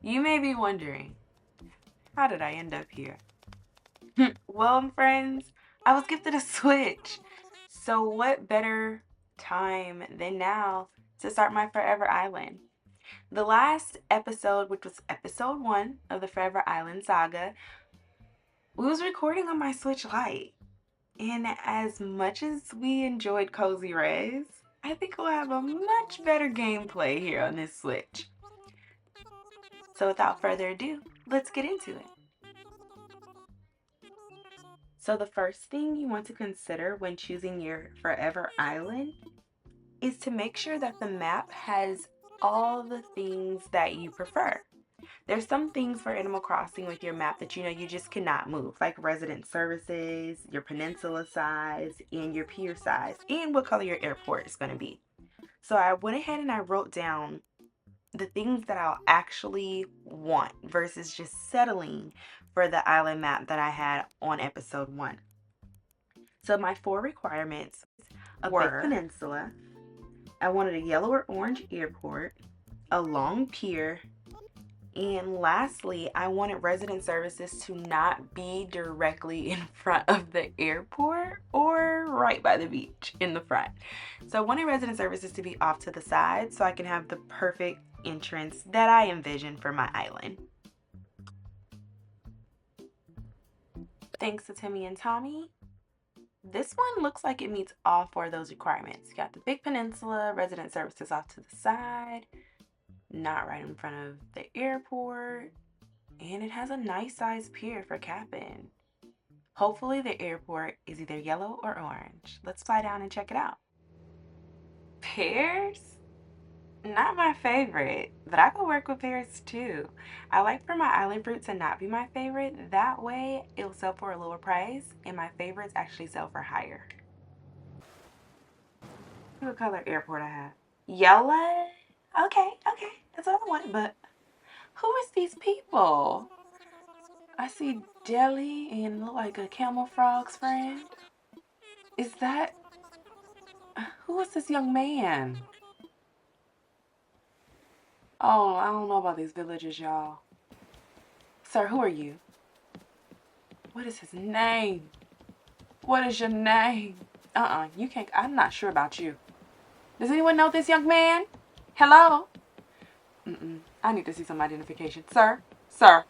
You may be wondering, how did I end up here? Well, friends, I was gifted a Switch. So, what better time than now to start my Forever Island? The last episode, which was episode 1 of the Forever Island saga, we was recording on my Switch Lite. And as much as we enjoyed Cozy Res, I think we'll have a much better gameplay here on this Switch. So without further ado, let's get into it. So the first thing you want to consider when choosing your Forever Island is to make sure that the map has all the things that you prefer. There's some things for Animal Crossing with your map that you just cannot move, like resident services, your peninsula size, and your pier size, and what color your airport is going to be. So I went ahead and I wrote down the things that I'll actually want versus just settling for the island map that I had on episode 1. So my 4 requirements were big peninsula, I wanted a yellow or orange airport, a long pier, and lastly, I wanted resident services to not be directly in front of the airport or right by the beach in the front. So I wanted resident services to be off to the side so I can have the perfect entrance that I envisioned for my island. Thanks to Timmy and Tommy, this one looks like it meets all 4 of those requirements. You got the big peninsula, resident services off to the side, not right in front of the airport, and it has a nice sized pier for camping. Hopefully the airport is either yellow or orange. Let's fly down and check it out. Pears? Not my favorite, but I could work with pears too. I like for my island fruit to not be my favorite. That way it'll sell for a lower price and my favorites actually sell for higher. What color airport I have? Yellow? Okay, that's what I wanted, but who is these people? I see Deli and look like a camel frog's friend. Is that... Who is this young man? Oh, I don't know about these villagers, y'all. Sir, who are you? What is his name? What is your name? You can't... I'm not sure about you. Does anyone know this young man? Hello? I need to see some identification. Sir? Sir?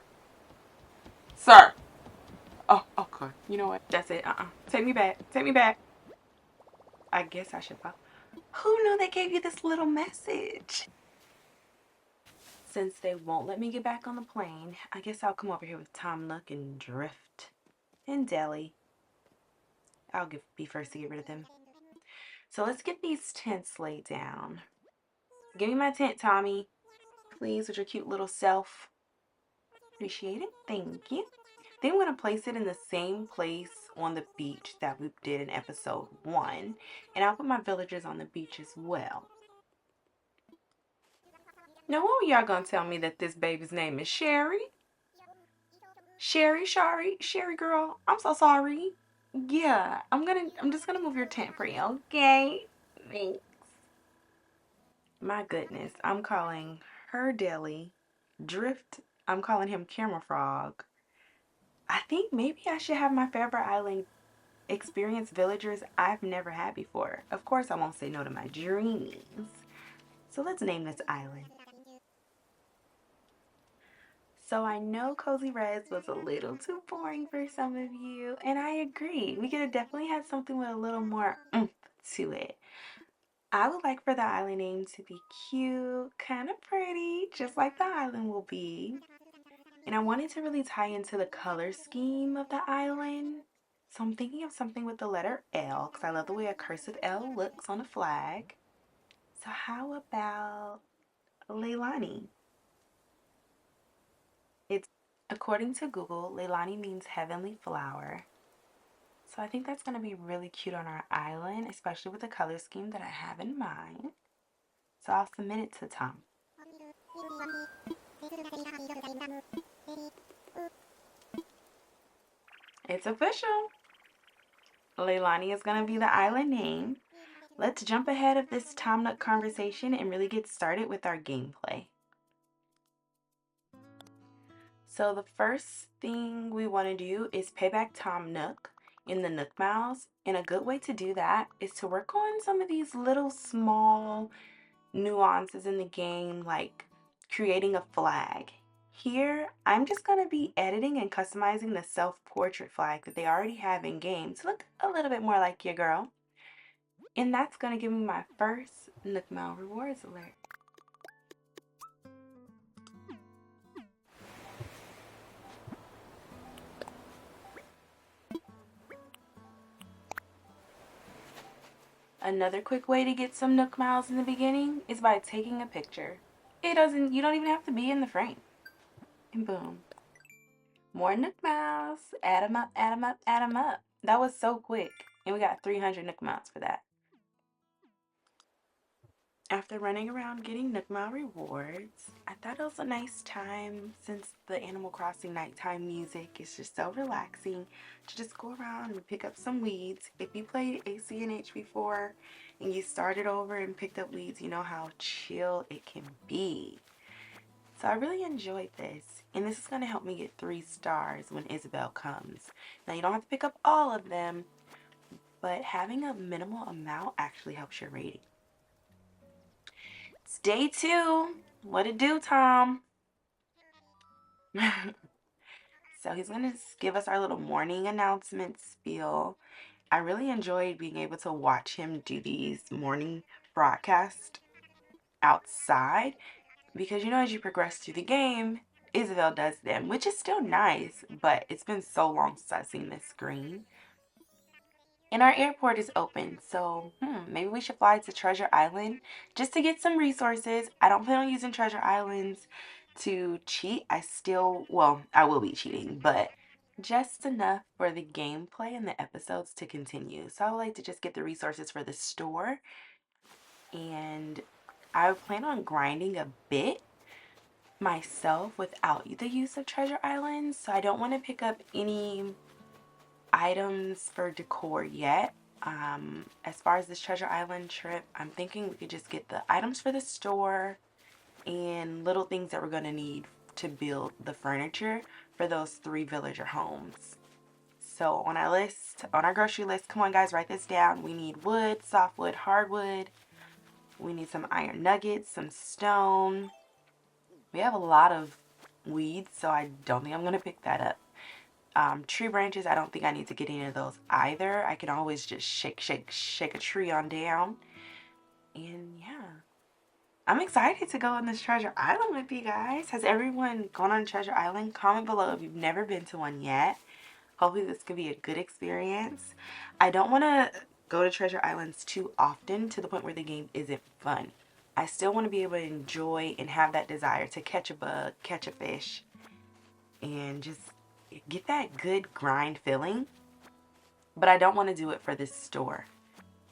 Oh, okay. You know what? That's it. Take me back. I guess I should follow. Who knew they gave you this little message? Since they won't let me get back on the plane, I guess I'll come over here with Tom Nook and Drift and Deli. I'll be first to get rid of them. So let's get these tents laid down. Give me my tent, Tommy. Please, with your cute little self. Appreciate it. Thank you. Then we're going to place it in the same place on the beach that we did in episode 1. And I'll put my villagers on the beach as well. Now, when were y'all going to tell me that this baby's name is Sherry? Sherry girl, I'm so sorry. Yeah, I'm just gonna move your tent for you, okay? Thanks. My goodness, I'm calling her Deli. Drift, I'm calling him Camera Frog. I think maybe I should have my Forever Island experience villagers I've never had before. Of course, I won't say no to my dreams. So let's name this island. So I know Cozy Res was a little too boring for some of you, and I agree. We could have definitely had something with a little more oomph to it. I would like for the island name to be cute, kind of pretty, just like the island will be. And I wanted to really tie into the color scheme of the island. So I'm thinking of something with the letter L, because I love the way a cursive L looks on a flag. So how about Leilani? According to Google, Leilani means heavenly flower. So I think that's going to be really cute on our island, especially with the color scheme that I have in mind. So I'll submit it to Tom. It's official. Leilani is going to be the island name. Let's jump ahead of this Tom Nook conversation and really get started with our gameplay. So the first thing we want to do is pay back Tom Nook in the Nook Miles. And a good way to do that is to work on some of these little small nuances in the game, like creating a flag. Here, I'm just going to be editing and customizing the self-portrait flag that they already have in game to look a little bit more like your girl. And that's going to give me my first Nook Mile rewards alert. Another quick way to get some Nook Miles in the beginning is by taking a picture. You don't even have to be in the frame. And boom. More Nook Miles. Add them up, add them up, add them up. That was so quick. And we got 300 Nook Miles for that. After running around getting Nook Mile rewards, I thought it was a nice time, since the Animal Crossing nighttime music is just so relaxing, to just go around and pick up some weeds. If you played ACNH before and you started over and picked up weeds, you know how chill it can be. So I really enjoyed this, and this is going to help me get 3 stars when Isabelle comes. Now you don't have to pick up all of them, but having a minimal amount actually helps your rating. It's day 2. What it do, Tom? So he's going to give us our little morning announcement spiel. I really enjoyed being able to watch him do these morning broadcasts outside, because as you progress through the game, Isabelle does them, which is still nice, but it's been so long since I've seen this screen. And our airport is open, so maybe we should fly to Treasure Island just to get some resources. I don't plan on using Treasure Islands to cheat. I will be cheating, but just enough for the gameplay and the episodes to continue. So I would like to just get the resources for the store, and I plan on grinding a bit myself without the use of Treasure Islands. So I don't want to pick up any items for decor yet. As far as this Treasure Island trip, I'm thinking we could just get the items for the store and little things that we're going to need to build the furniture for those 3 villager homes. So on our grocery list, come on guys, write this down. We need wood, softwood, hardwood. We need some iron nuggets, some stone. We have a lot of weeds, so I don't think I'm going to pick that up. Tree branches, I don't think I need to get any of those either. I can always just shake a tree on down. And yeah, I'm excited to go on this Treasure Island with you guys. Has everyone gone on Treasure Island? Comment below if you've never been to one yet. Hopefully this could be a good experience. I don't want to go to Treasure Islands too often to the point where the game isn't fun. I still want to be able to enjoy and have that desire to catch a bug, catch a fish, and just get that good grind feeling. But I don't want to do it for this store.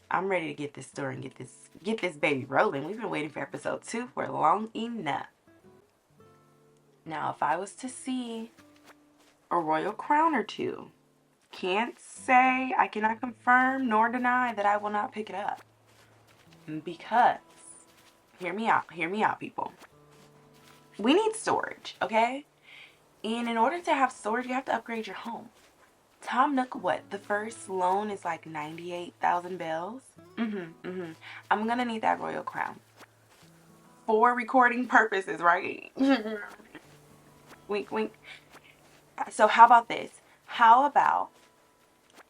I'm ready to get this store and get this baby rolling. We've been waiting for episode 2 for long enough. Now, if I was to see a royal crown or 2, can't say, I cannot confirm nor deny that I will not pick it up. Because, hear me out, people. We need storage, okay? And in order to have storage, you have to upgrade your home. Tom Nook, the first loan is like 98,000 bells? I'm gonna need that royal crown. For recording purposes, right? Wink, wink. So how about this? How about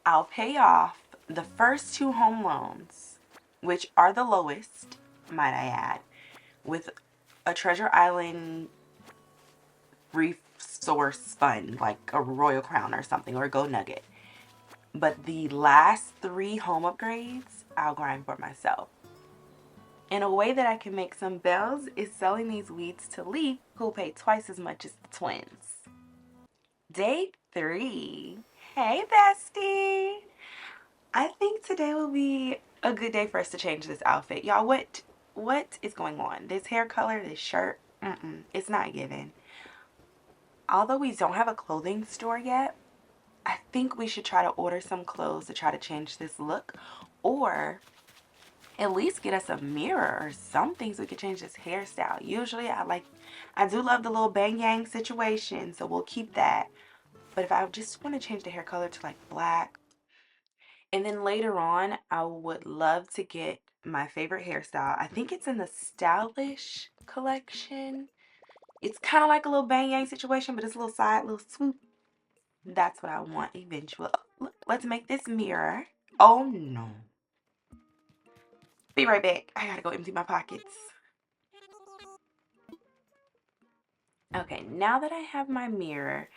I'll pay off the first 2 home loans, which are the lowest, might I add, with a Treasure Island resource fund, like a royal crown or something, or a gold nugget. But the last 3 home upgrades, I'll grind for myself. And a way that I can make some bells is selling these weeds to Leaf, who'll pay twice as much as the twins. Day 3. Hey, bestie. I think today will be a good day for us to change this outfit. Y'all, what is going on? This hair color, this shirt, it's not giving. Although we don't have a clothing store yet, I think we should try to order some clothes to try to change this look. Or At least get us a mirror or something so we can change this hairstyle. Usually I do love the little bang yang situation, so we'll keep that. But if I just want to change the hair color to like black, and then later on, I would love to get my favorite hairstyle. I think it's in the Stylish collection. It's kind of like a little bang yang situation, but it's a little side, little swoop. That's what I want eventually. Let's make this mirror. Oh no. Be right back. I gotta go empty my pockets. Okay, now that I have my mirror,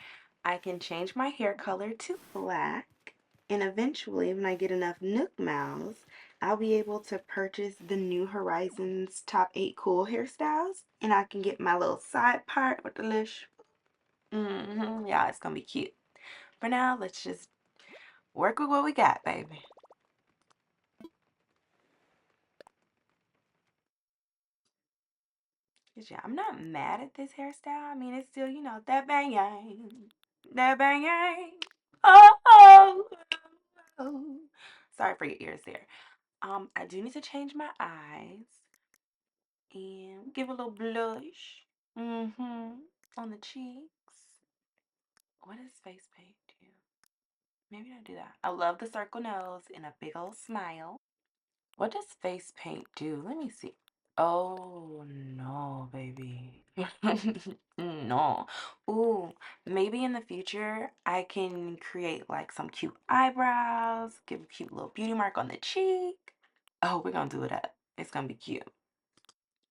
I can change my hair color to black. And eventually, when I get enough Nook Miles, I'll be able to purchase the New Horizons top 8 cool hairstyles. And I can get my little side part with the little yeah, it's gonna be cute. For now, let's just work with what we got, baby. Yeah, I'm not mad at this hairstyle. I mean, it's still, that bang yang. That bang yang. Oh, oh, oh. Sorry for your ears there. I do need to change my eyes and give a little blush. On the cheeks. What does face paint do? Maybe I'll do that. I love the circle nose and a big old smile. What does face paint do? Let me see. Oh no, baby. No. Ooh, maybe in the future I can create like some cute eyebrows, give a cute little beauty mark on the cheek. Oh, we're gonna do it up. It's gonna be cute.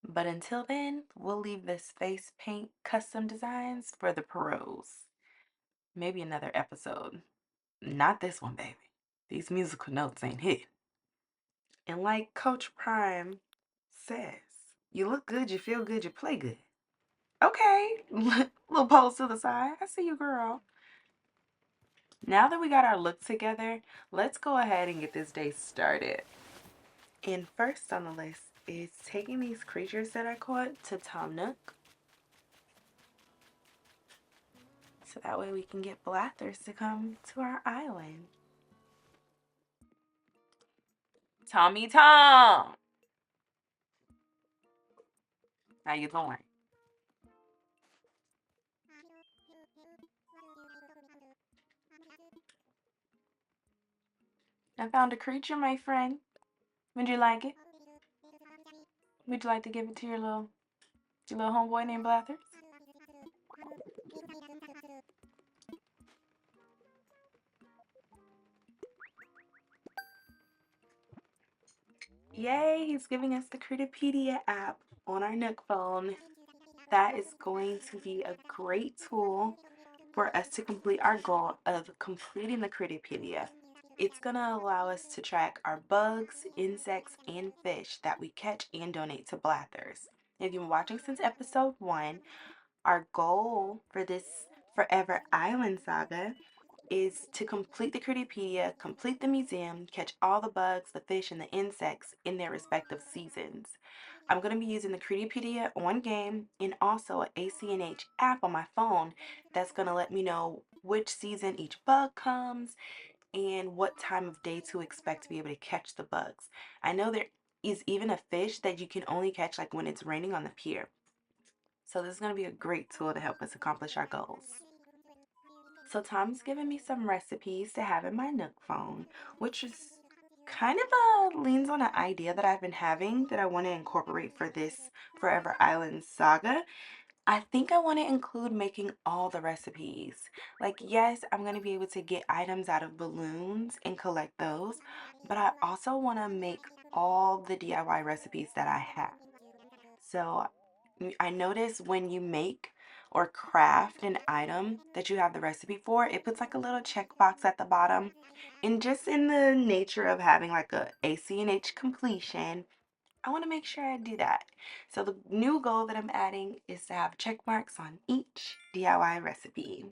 But until then, we'll leave this face paint custom designs for the pros. Maybe another episode. Not this one, baby. These musical notes ain't hit. And like Coach Prime says, you look good, you feel good, you play good. Okay. Little pose to the side. I see you, girl. Now that we got our look together, let's go ahead and get this day started. And first on the list is taking these creatures that I caught to Tom Nook. So that way we can get Blathers to come to our island. Tommy Tom! How you doing? I found a creature, my friend. Would you like it? Would you like to give it to your little homeboy named Blathers? Yay, he's giving us the Critipedia app on our Nook phone. That is going to be a great tool for us to complete our goal of completing the Critipedia. It's going to allow us to track our bugs, insects, and fish that we catch and donate to Blathers. If you've been watching since episode 1, our goal for this Forever Island saga is to complete the Critipedia, complete the museum, catch all the bugs, the fish, and the insects in their respective seasons. I'm going to be using the Critipedia on game and also an ACNH app on my phone that's going to let me know which season each bug comes and what time of day to expect to be able to catch the bugs. I know there is even a fish that you can only catch like when it's raining on the pier. So this is going to be a great tool to help us accomplish our goals. So Tom's given me some recipes to have in my Nook phone, which is kind of leans on an idea that I've been having that I want to incorporate for this Forever Island saga. I think I want to include making all the recipes. Like, yes, I'm going to be able to get items out of balloons and collect those, but I also want to make all the DIY recipes that I have. So I notice when you make or craft an item that you have the recipe for, it puts like a little checkbox at the bottom. And just in the nature of having like a ACNH completion, I want to make sure I do that. So the new goal that I'm adding is to have check marks on each DIY recipe.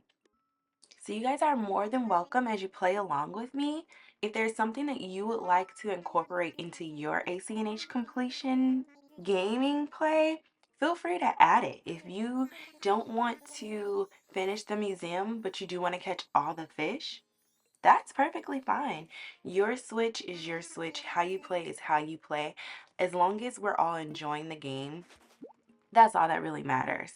So you guys are more than welcome as you play along with me. If there's something that you would like to incorporate into your ACNH completion gaming play, feel free to add it. If you don't want to finish the museum, but you do want to catch all the fish, That's perfectly fine. Your switch is your switch. How you play is how you play. As long as we're all enjoying the game, that's all that really matters.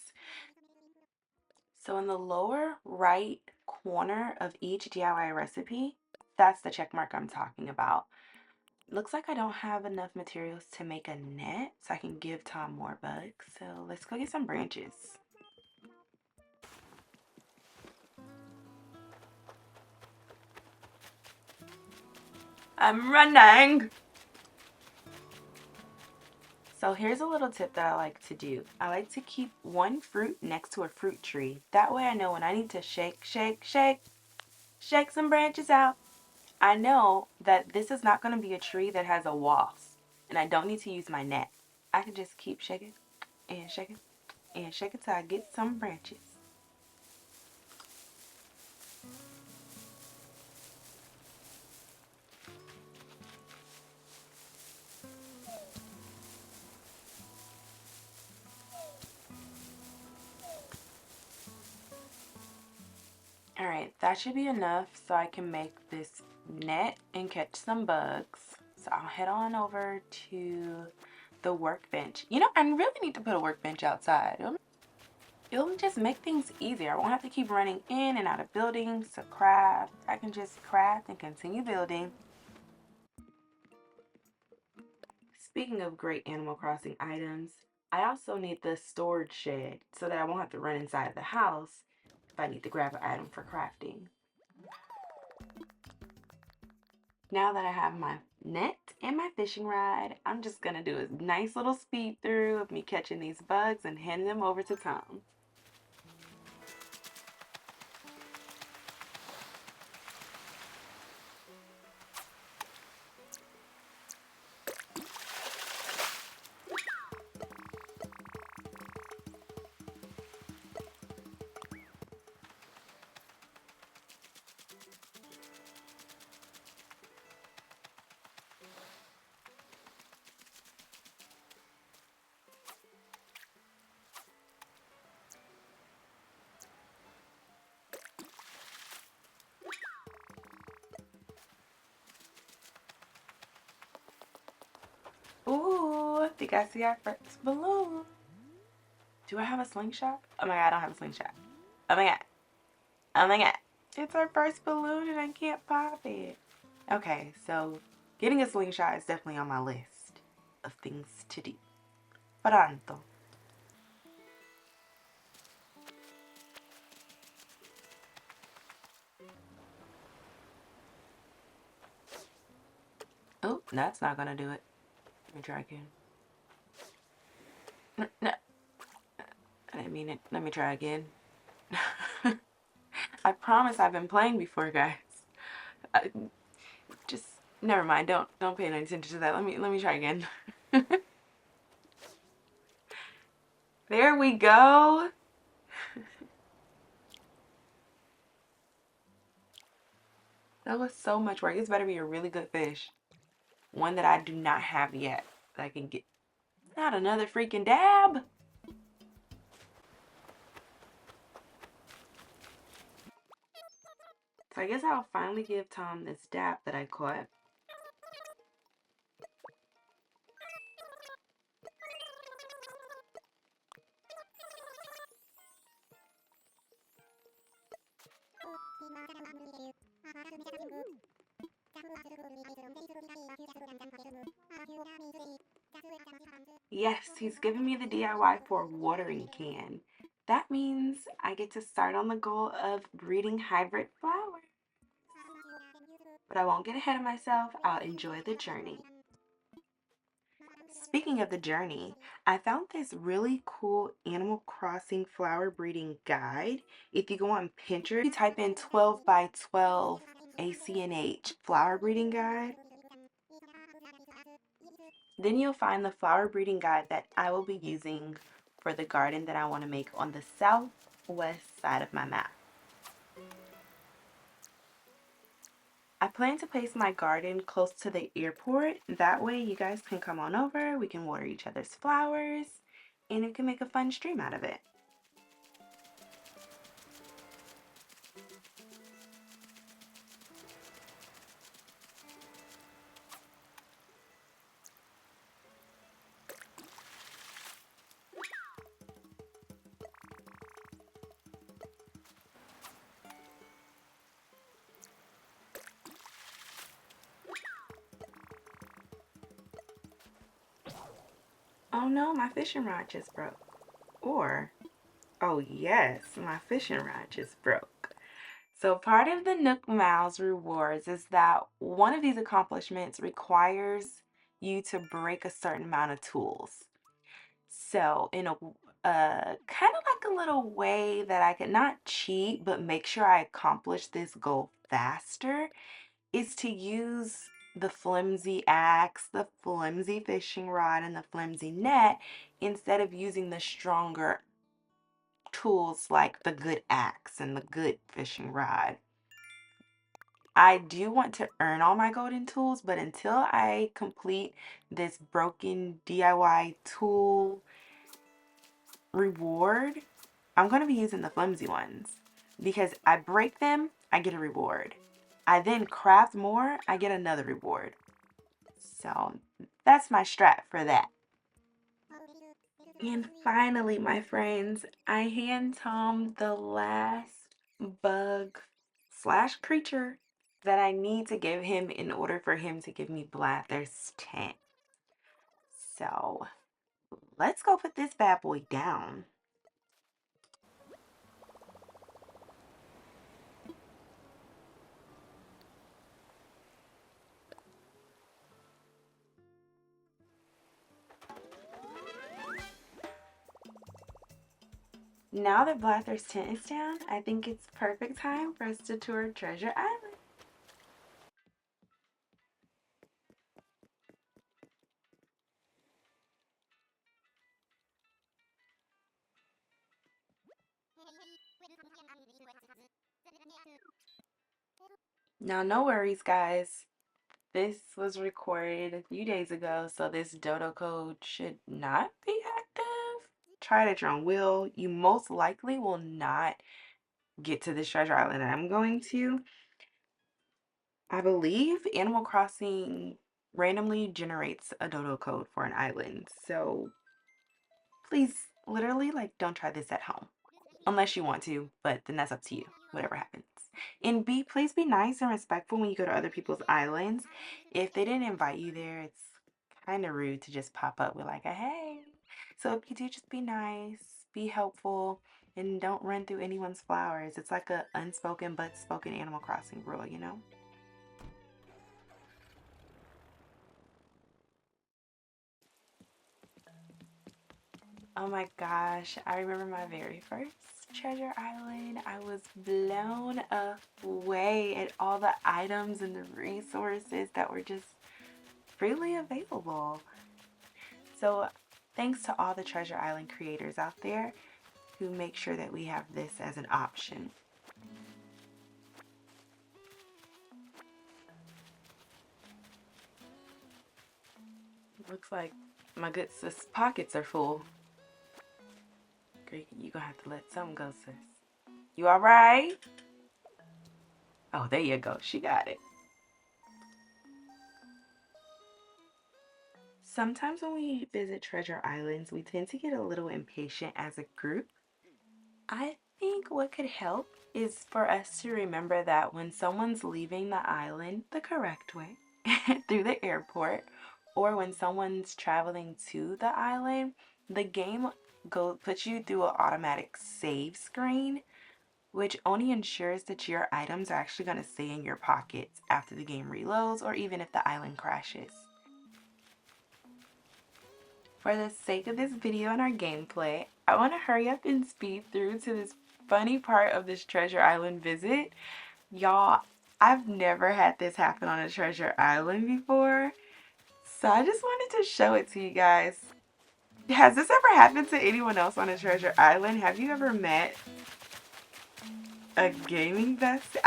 So in the lower right corner of each DIY recipe, that's the check mark I'm talking about. Looks like I don't have enough materials to make a net, so I can give Tom more bugs. So let's go get some branches. I'm running! So here's a little tip that I like to do. I like to keep one fruit next to a fruit tree. That way I know when I need to shake, shake, shake, shake some branches out, I know that this is not going to be a tree that has a wasp, and I don't need to use my net. I can just keep shaking and shaking and shaking till I get some branches. All right, that should be enough so I can make this net and catch some bugs. So I'll head on over to the workbench. You know, I really need to put a workbench outside. It'll just make things easier. I won't have to keep running in and out of buildings to craft. I can just craft and continue building. Speaking of great Animal Crossing items, I also need the storage shed so that I won't have to run inside the house if I need to grab an item for crafting. Now that I have my net and my fishing rod, I'm just gonna do a nice little speed through of me catching these bugs and handing them over to Tom. Ooh, think I see our first balloon. Do I have a slingshot? Oh my god, I don't have a slingshot. Oh my god. Oh my god. It's our first balloon and I can't pop it. Okay, so getting a slingshot is definitely on my list of things to do. Pronto. Oh, that's not gonna do it. Let me try again. No, I didn't mean it. Let me try again. I promise I've been playing before, guys. I, just never mind. Don't pay any attention to that. Let me try again. There we go. That was so much work. This better be a really good fish. One that I do not have yet. That I can get. Not another freaking dab. So I guess I'll finally give Tom this dab that I caught. Yes, he's giving me the DIY for a watering can. That means I get to start on the goal of breeding hybrid flowers. But I won't get ahead of myself. I'll enjoy the journey. Speaking of the journey, I found this really cool Animal Crossing flower breeding guide. If you go on Pinterest, you type in 12 by 12 ACNH flower breeding guide, then you'll find the flower breeding guide that I will be using for the garden that I want to make on the southwest side of my map. I plan to place my garden close to the airport. That way you guys can come on over, we can water each other's flowers, and we can make a fun stream out of it. Oh no, my fishing rod just broke. Or, oh yes, my fishing rod just broke. So part of the Nook Miles rewards is that one of these accomplishments requires you to break a certain amount of tools. So in a kind of like a little way that I could not cheat but make sure I accomplish this goal faster is to use the flimsy axe, the flimsy fishing rod, and the flimsy net instead of using the stronger tools like the good axe and the good fishing rod. I do want to earn all my golden tools, but until I complete this broken DIY tool reward, I'm going to be using the flimsy ones because I break them, I get a reward. I then craft more, I get another reward. So that's my strat for that. And finally, my friends, I hand Tom the last bug slash creature that I need to give him in order for him to give me Blather's tent. So let's go put this bad boy down. Now that Blather's tent is down, I think it's perfect time for us to tour Treasure Island. Now, no worries, guys. This was recorded a few days ago, so this dodo code should not be active. Try it at your own will. You most likely will not get to this treasure island that I'm going to. I believe Animal Crossing randomly generates a dodo code for an island, so please, literally, like, don't try this at home. Unless you want to, but then that's up to you, whatever happens. And B, please be nice and respectful when you go to other people's islands. If they didn't invite you there, it's kind of rude to just pop up with like a hey. So if you do, just be nice, be helpful, and don't run through anyone's flowers. It's like a unspoken but spoken Animal Crossing rule, you know? Oh my gosh, I remember my very first treasure island. I was blown away at all the items and the resources that were just freely available. So, thanks to all the treasure island creators out there who make sure that we have this as an option. Looks like my good sis pockets are full. Girl, you gonna have to let some go, sis. You alright? Oh, there you go. She got it. Sometimes when we visit treasure islands, we tend to get a little impatient as a group. I think what could help is for us to remember that when someone's leaving the island the correct way through the airport, or when someone's traveling to the island, the game puts you through an automatic save screen, which only ensures that your items are actually going to stay in your pockets after the game reloads or even if the island crashes. For the sake of this video and our gameplay, I want to hurry up and speed through to this funny part of this treasure island visit. Y'all, I've never had this happen on a treasure island before, so I just wanted to show it to you guys. Has this ever happened to anyone else on a treasure island? Have you ever met a gaming bestie?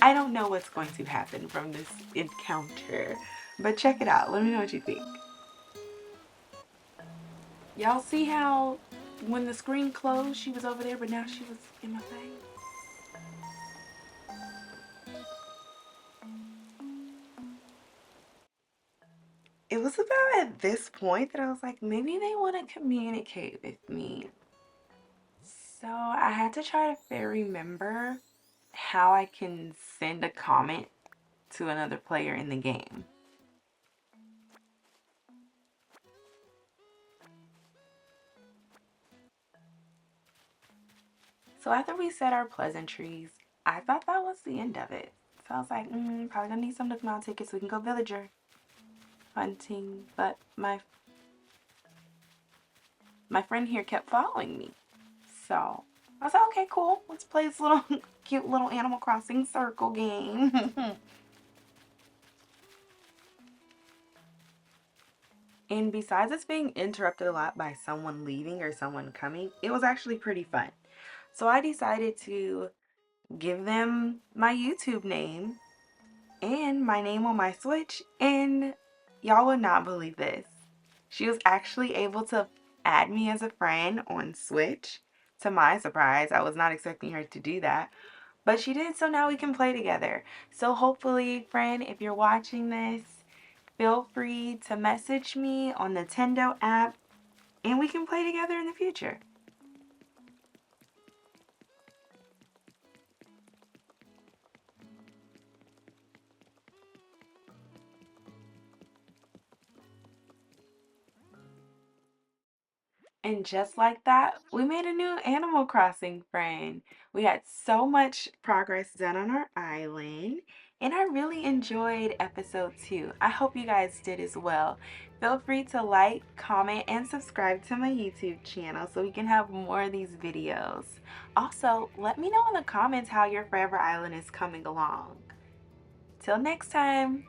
I don't know what's going to happen from this encounter, but check it out. Let me know what you think. Y'all see how when the screen closed, she was over there, but now she was in my face? It was about at this point that I was like, maybe they want to communicate with me. So I had to try to remember how I can send a comment to another player in the game. So after we said our pleasantries, I thought that was the end of it. So I was like, probably gonna need some Nook Mile tickets so we can go villager hunting. But my friend here kept following me. So I was like, okay, cool. Let's play this little cute little Animal Crossing circle game. And besides us being interrupted a lot by someone leaving or someone coming, it was actually pretty fun. So I decided to give them my YouTube name and my name on my Switch, and y'all would not believe this. She was actually able to add me as a friend on Switch. To my surprise, I was not expecting her to do that, but she did, so now we can play together. So hopefully, friend, if you're watching this, feel free to message me on the Nintendo app and we can play together in the future. And just like that, we made a new Animal Crossing friend. We had so much progress done on our island, and I really enjoyed episode 2. I hope you guys did as well. Feel free to like, comment, and subscribe to my YouTube channel so we can have more of these videos. Also, let me know in the comments how your Forever Island is coming along. Till next time.